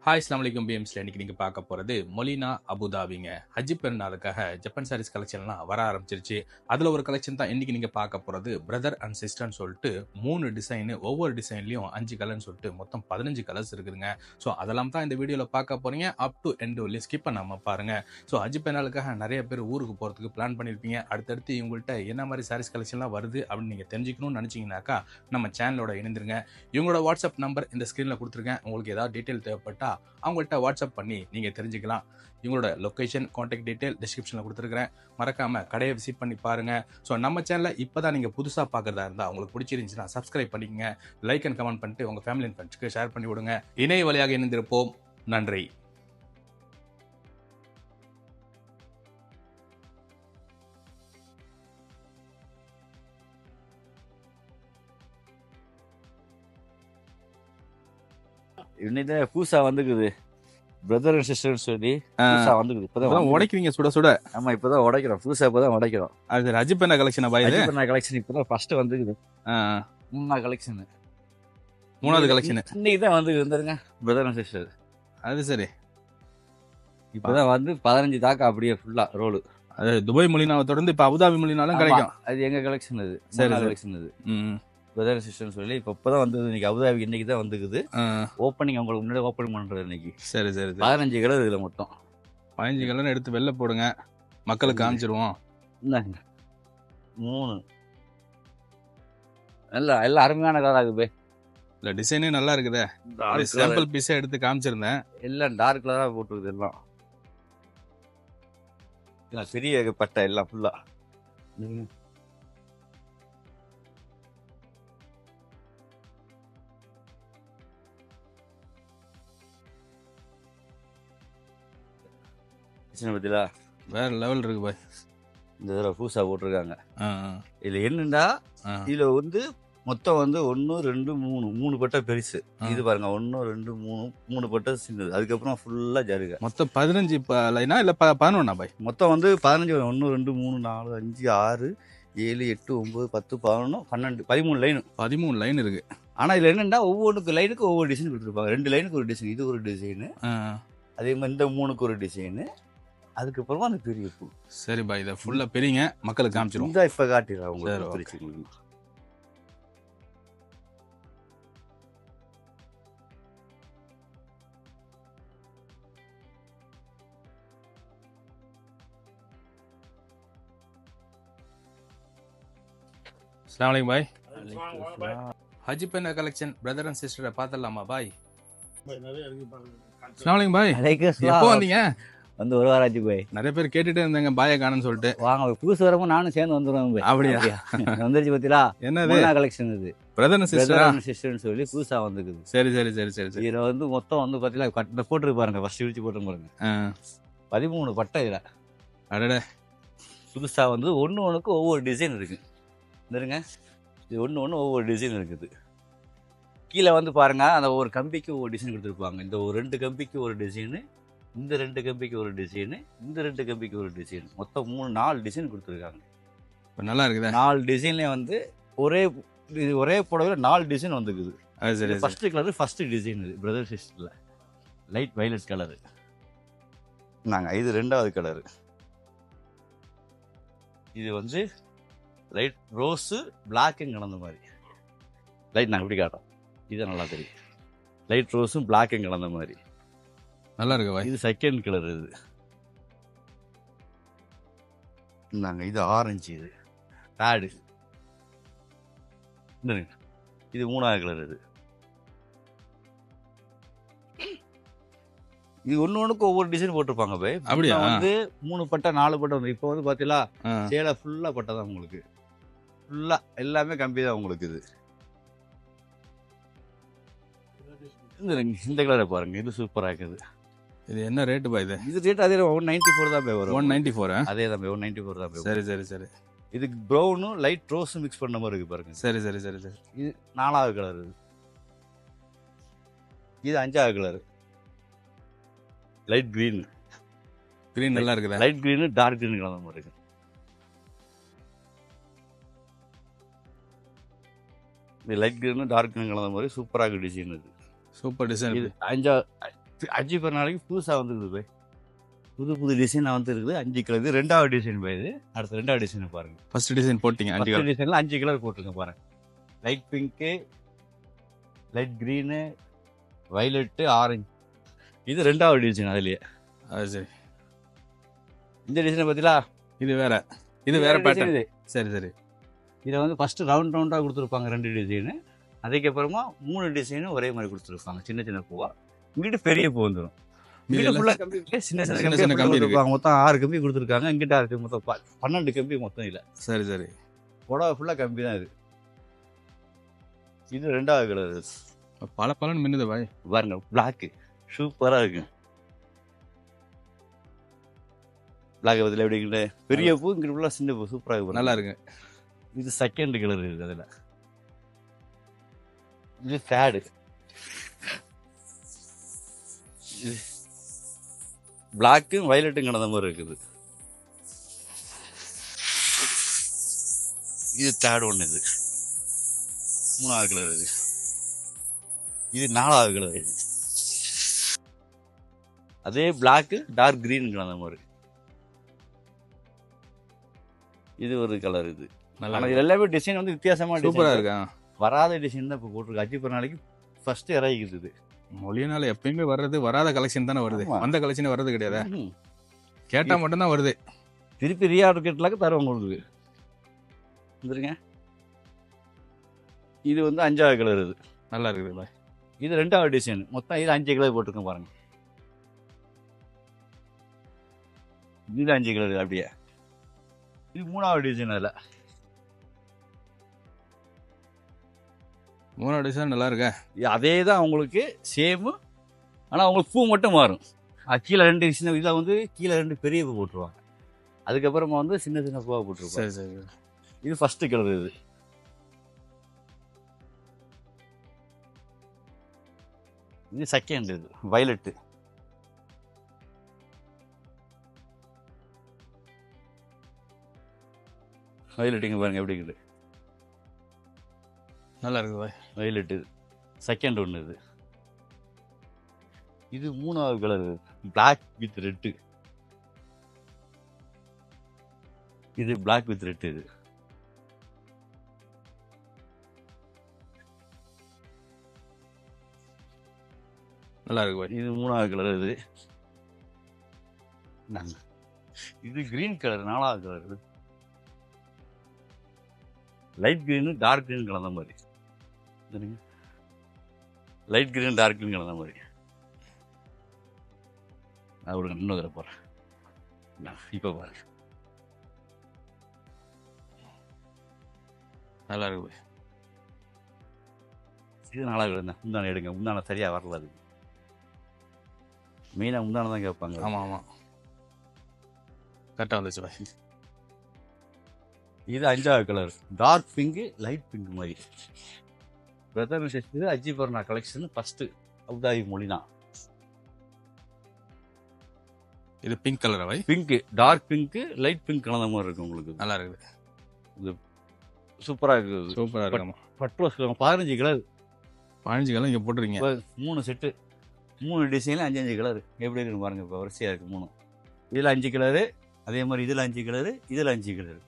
Hi அஸ்ஸலாமு அலைக்கும் பிஎம்ஸ்ல இன்னைக்கு நீங்க பார்க்க போறது மொலினா அபுதாபிங்க. ஹஜ் பெருநாளுக்காக ஜப்பான் சாரீஸ் கலெக்ஷன்லாம் வர ஆரம்பிச்சிருச்சு. அதுல ஒரு கலெக்ஷன் தான் இன்னைக்கு நீங்க பார்க்க போறது. பிரதர் அண்ட் சிஸ்டர்னு சொல்லிட்டு 3 டிசைன், ஒவ்வொரு டிசைன்லயும் 5 கலர்னு சொல்லிட்டு மொத்தம் 15 கலர்ஸ் இருக்குதுங்க. ஸோ அதெல்லாம் தான் இந்த வீடியோல பார்க்க போறீங்க. அப் டு எண்ட் வரலையும் ஸ்கிப் பண்ணாம பாருங்க. ஸோ ஹஜ் பெருநாளுக்காக நிறைய பேர் ஊருக்கு போறதுக்கு பிளான் பண்ணிருப்பீங்க. அடுத்தடுத்து இவங்கள்ட்ட என்ன மாதிரி சாரீஸ் கலெக்ஷன்லாம் வருது அப்படின்னு நீங்க தெரிஞ்சுக்கணும்னு நினைச்சீங்கன்னாக்கா நம்ம சேனலோட இணைந்துருங்க. இவங்களோட வாட்ஸ்அப் நம்பர் இந்த ஸ்கிரீன்ல கொடுத்துருக்கேன். உங்களுக்கு ஏதாவது டீட்டெயில் தேவைப்பட்டா அவங்கள்ட்ட வாட்ஸ்அப் பண்ணி நீங்கள் தெரிஞ்சுக்கலாம். இவங்களோட லொக்கேஷன், கான்டாக்ட் டீட்டெயில் டிஸ்கிரிப்ஷனில் கொடுத்துருக்கிறேன். மறக்காமல் கடையை விசிட் பண்ணி பாருங்கள். ஸோ நம்ம சேனலில் இப்போ தான் நீங்கள் புதுசாக பார்க்குறதா இருந்தால் உங்களுக்கு பிடிச்சிருந்துச்சுன்னா சப்ஸ்கிரைப் பண்ணிக்கங்க. லைக் அண்ட் கமெண்ட் பண்ணிட்டு உங்கள் ஃபேமிலி அண்ட் ஃப்ரெண்ட்ஸ்க்கு ஷேர் பண்ணி விடுங்க. இணைய வழியாக இணைந்திருப்போம். நன்றி. இன்னைக்கு பூசா வந்துக்குது. பிரதர் அண்ட் சிஸ்டர்னு சொல்லி பூசா வந்துக்குது. இப்பதான் உடைக்கிறீங்க சுட சுட. ஆமா, இப்பதான் உடைக்கிறோம். பூசா இப்பதான் உடைக்கிறோம். அது ரஜிபெண்ணா கலெக்ஷன் கலெக்ஷன் இப்பதான் ஃபர்ஸ்ட் வந்துக்குது. மூணாவது கலெக்ஷன், மூணாவது கலெக்ஷன் இன்னைக்கு தான் வந்து இருந்துருங்க. பிரதர் அண்ட் சிஸ்டர் அது சரி. இப்பதான் வந்து 15 தாக்கா அப்படியே ஃபுல்லா ரோடு. அது துபாய் மொழினாவை தொடர்ந்து இப்போ அபுதாபி மொழினாலும் கிடைக்கும். அது எங்க கலெக்ஷன். அது சரி கலெக்ஷன். அது பிரதர் சிஸ்டர்னு சொல்லி இப்பதான் வந்தது. இன்னைக்கு அபுதாபிக்கு இன்னைக்கு தான் வந்துக்குது. ஓப்பனிங் உங்களுக்கு முன்னாடி ஓப்பனிங் பண்றது இன்னைக்கு. சரி சரி. 15 கலர் இதுல மொத்தம். 15 கலர் எடுத்து வெளில போடுங்க, மக்களுக்கு காமிச்சிருவோம். 3 எல்லாம் அருமையான கலர் ஆகுது. இல்ல டிசைனே நல்லா இருக்குதே. சாம்பிள் பீஸே எடுத்து காமிச்சிருந்தேன். எல்லாம் டார்க் கலரா போட்டுருக்குது. எல்லாம் பெரிய பட்டை எல்லாம் ஃபுல்லா. பத்தியா வேற லெவல் இருக்கு பாய். இந்த தடவை பூசா போட்டிருக்காங்க. இதுல என்னண்டா, இதுல வந்து மொத்தம் வந்து 1 2 3 பட்டை பெருசு. இது பாருங்க, 1 2 3 பட்டை சின்னது. அதுக்கப்புறம் ஃபுல்லா ஜருக. மொத்தம் 15 லைனா இல்ல 11 பாய்? மொத்தம் வந்து 15. 1 2 3 4 5 6 7 8 9 10 11 12 13 லைன். 13 லைன் இருக்கு. ஆனா இதுல என்னன்னா, ஒவ்வொன்றுக்கு லைனுக்கு ஒவ்வொரு டிசைன் கொடுத்துருப்பாங்க. 2 லைனுக்கு ஒரு டிசைன். இது ஒரு டிசைனு. அதே மாதிரி இந்த 3க்கு ஒரு டிசைனு. அதுக்கப்புறமா அந்த பெரிய பூ. சரி பாய், இதை ஃபுல்லா பெரியங்க மக்களுக்கு காமிச்சிரும். இந்த இப்ப காட்டிடுறேன் உங்களுக்கு பிரிச்சு. அஸ்ஸலாமு அலைக்கும் பாய். ஹஜ் பெண்ணா கலெக்ஷன் பிரதர் அண்ட் சிஸ்டரை பார்த்தலாமா பாய்? அஸ்ஸலாமு அலைக்கும் பாய். எப்போ வந்தீங்க? வந்து ஒரு வாராச்சு போய். நிறைய பேர் கேட்டுட்டே இருந்தாங்க பாய காணுன்னு சொல்லிட்டு. வாங்க புதுசு வரப்போ நானும் சேர்ந்து வந்துடுவேன். அப்படியா? வந்துருச்சு பத்தியா? என்னது கலெக்ஷன்? இது பிரதர் சிஸ்டர்னு சொல்லி புதுசா வந்துக்குது. சரி சரி சரி சரி. இதுல வந்து மொத்தம் வந்து பாத்தீங்கன்னா போட்டுருக்கு பாருங்க. ஃபர்ஸ்ட் விரிச்சு போட்டு பாருங்க. 13 பட்டை இதுல. அடடே. புதுசா வந்து ஒண்ணுக்கு ஒவ்வொரு டிசைன் இருக்கு. இருங்க, இது ஒண்ணு ஒவ்வொரு டிசைன் இருக்குது. கீழே வந்து பாருங்க, அந்த ஒரு கம்பிக்கு ஒவ்வொரு டிசைன் கொடுத்துருப்பாங்க. இந்த ஒரு 2 கம்பிக்கு ஒரு டிசைனு, இந்த 2 கம்பிக்கு ஒரு டிசைனு, இந்த 2 கம்பிக்கு ஒரு டிசைன். மொத்தம் 4 டிசைன் கொடுத்துருக்காங்க. நல்லா இருக்குதா? 4 டிசைன்லேயே வந்து ஒரே புடவைல 4 டிசைன் வந்துக்குது. அது சரி. First colour first design. இது பிரதர் சிஸ்டர்ல லைட் வயலட் கலரு. இது 2வது கலரு. இது வந்து லைட் ரோஸு பிளாக்கும் கலந்த மாதிரி. லைட் நாங்கள் எப்படி காட்டுறோம், இது நல்லா தெரியும். லைட் ரோஸும் பிளாக்கும் கலந்த மாதிரி நல்லா இருக்கு பாய். இது செகண்ட் கலர். இது ஆரஞ்சு. இது தேர்டு. இது 3வது கலர். இது ஒண்ணுக்கு ஒவ்வொரு டிசைன் போட்டிருப்பாங்க பாய். அப்படியா? வந்து 3 பட்டை 4 பட்டை வந்து. இப்போ வந்து பாத்தீங்களா, சேலை ஃபுல்லா பட்டை தான் உங்களுக்கு. ஃபுல்லா எல்லாமே கம்பி தான் உங்களுக்கு. இது இந்த கலரை பாருங்க, இது சூப்பரா இருக்குது. இது என்ன ரேட் பாய்? இது ரேட் அதே 194 தான் பாய் வரும். 194? அதே தான் பாய், 194 தான் பாய். சரி சரி சரி. இது ப்ரௌனும் லைட் ரோஸும் மிக்ஸ் பண்ண மாதிரி இருக்கு பாருங்க. சரி சரி சரி சரி. இது 4வது கலர். இது 5வது கலர். Light green. கிரீன் நல்லா இருக்குதா? லைட் கிரீன் டார்க் கிரீன் கலந்த மாதிரி இருக்கு. இந்த லைட் கிரீன் டார்க் கிரீன் கலந்த மாதிரி சூப்பராக டிசைன். இது சூப்பர் டிசைன். இது 5 அஜி பெருநாளைக்கு புதுசாக வந்துருக்குது போய், புது புது டிசைனாக வந்து இருக்குது. 5 கலர். இது 2வது டிசைன் போய். இது அடுத்த 2வது டிசைன் பாருங்கள். ஃபர்ஸ்ட் டிசைன் போட்டிங்க 5 ஃபர்ஸ்ட் கலர். டிசைனில் 5 கலர் போட்டிருக்கேன் பாருங்கள். Light pink, light green, violet, orange. இது 2வது டிசைன். அதுலேயே அது சரி. இந்த டிசைனை பார்த்தீங்களா, இது வேற, இது வேற பேட்டர்ன். இது சரி சரி. இதை வந்து ஃபஸ்ட்டு ரவுண்டாக கொடுத்துருப்பாங்க 2 டிசைனு. அதுக்கப்புறமா 3 டிசைனும் ஒரே மாதிரி கொடுத்துருப்பாங்க. சின்ன சின்ன பூவா, இங்கிட்டு பெரிய பூ வந்துடும். இங்கிட்ட ஃபுல்லாக கம்பி, சின்ன சின்ன சின்ன கம்பி கம்பி கொடுத்துருப்பாங்க. மொத்தம் 6 கம்பி கொடுத்துருக்காங்க. இங்கிட்ட 6 மொத்தம் 12 கம்பி மொத்தம். இல்லை, சரி சரி. புடவை ஃபுல்லாக கம்பி தான். இது 2வது கலர். பல பலன் மின்னுது பாய். பாருங்க, பிளாக்கு சூப்பராக இருக்கு. பிளாக் பதில் எப்படி பெரிய பூ, இங்கிட்ட ஃபுல்லாக சின்ன பூ சூப்பராக இருக்கு. நல்லா இருக்கு. இது 2nd கலர் இருக்குது. அதில் இது தேர்டு. பிளாக்கும் வயலட்டும் கலந்த மாதிரி இருக்குது. இது தேர்ட் ஒன்று. இது 3வது கலர். இது 4வது கலர். அதே பிளாக்கு டார்க் கிரீன் கலந்த மாதிரி. இது ஒரு கலர். இது நல்லா இது எல்லாமே டிசைன் வந்து வித்தியாசமா சூப்பரா இருக்கா. வராத டிசைன் தான் இப்போ போட்டிருக்கு. அஜி பெருநாளைக்கு ஃபர்ஸ்ட் இறங்கிக்குது. இது மொழியினால எப்பயுமே வர்றது வராத கலெக்ஷன் தானே வருது. ஆமா. வந்த கலெக்ஷன் வர்றது கிடையாது. ம். கேட்டா மட்டும்தான் வருது. திருப்பி ரீஆர்டர் தருவாங்க உங்களுக்கு. வந்துருங்க. இது வந்து 5வது கலர். இது நல்லா இருக்குது பாய். இது 2வது டிசைன். மொத்தம் இது 5 கலர் போட்டிருக்கேன் பாருங்க. இது 5 கலர். அப்படியே இது 3வது டிசைன். அதில் 3வது டிசைன் நல்லா இருக்கா. அதே தான் உங்களுக்கு சேமு. ஆனால் உங்களுக்கு பூ மட்டும் மாறும். கீழே 2 சின்ன, இதில் வந்து கீழே 2 பெரிய பூ போட்டுருவாங்க. அதுக்கப்புறமா வந்து சின்ன சின்ன பூவாக போட்டுருவாங்க. சரி சரி. இது ஃபர்ஸ்ட் கலர். இது 2nd. இது வயலட்டு. வயலட்டுங்க பாருங்க எப்படி இருக்குது. நல்லா இருக்குது பாய். வயலட்டு 2nd ஒன்று. இது 3வது கலர். Black with red. இது பிளாக் வித் ரெட்டு. இது நல்லா இருக்கு பாய். இது 3வது கலர். இது கிரீன் கலர். 4வது colour. Light green dark green கலந்த மாதிரி. லைட் கிரீன் டார்க் கிரீன் கலந்த மாதிரி. நான் ஒரு இன்னொரு தடவை போகிறேன். இப்போ பாருங்க, நல்லா இருக்கு பாய். இது 4வது கலர் தான். முந்தான எடுங்க. முந்தான சரியாக வரல. அது மெயினாக முந்தான தான் கேட்பாங்க. ஆமா ஆமா, கரெக்டாக வந்துச்சு பாய். இது 5வது colour. Dark pink light pink மாதிரி. பிரதர் இது அஜி பெருநா கலெக்ஷன் ஃபர்ஸ்ட் அபுதாபி மொழினா. இது பிங்க் கலரா பாய். Pink, dark pink light pink கலந்த மாதிரி இருக்கு உங்களுக்கு. நல்லா இருக்குது. இது சூப்பராக இருக்குது. சூப்பரா இருக்கு. பட்டு 15 கலர். 15 கலர் இங்கே போட்டுருங்க. 3 செட்டு, 3 டிசைனில் 5 கலர் எப்படி இருக்குன்னு பாருங்க. இப்போ வரிசையாக இருக்குது 3. இதில் 5 கலரு, அதே மாதிரி இதில் 5 கலரு, இதில் 5 கலரு,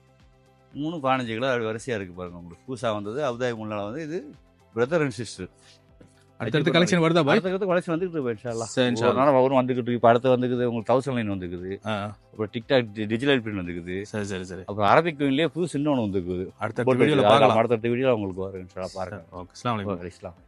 3 15 கலர் அப்படி வரிசையாக இருக்குது பாருங்க. உங்களுக்கு புதுசாக வந்தது அபுதாபி முன்னால வந்து இது பிரதர் அண்ட் சிஸ்டர். அடுத்தடுத்து கலெக்ஷன் வருதா பாய்? அடுத்தடுத்து கலெக்ஷன் வந்துக்கிட்டு இருக்கு இன்ஷாஅல்லாஹ். சரி இன்ஷாஅல்லாஹ். ஒரு நாள் வரும் வந்துக்கிட்டு இருக்கு. இப்போ அடுத்து வந்துக்குது உங்களுக்கு 1000 லைன் வந்துக்குது. அப்புறம் டிக்டாக் டிஜிட்டல் பிரிண்ட் வந்துக்குது. சரி சரி சரி. அப்புறம் அரபிக் குயின்லேயே புதுசு இன்னொன்று வந்துக்குது. அடுத்த வீடியோவில் பார்க்கலாம். அடுத்தடுத்த வீடியோ உங்களுக்கு வரும் இன்ஷாஅல்லாஹ் பாருங்க. ஓகே, அஸ்ஸலாமு அலைக்கும். இஸ்லாம்.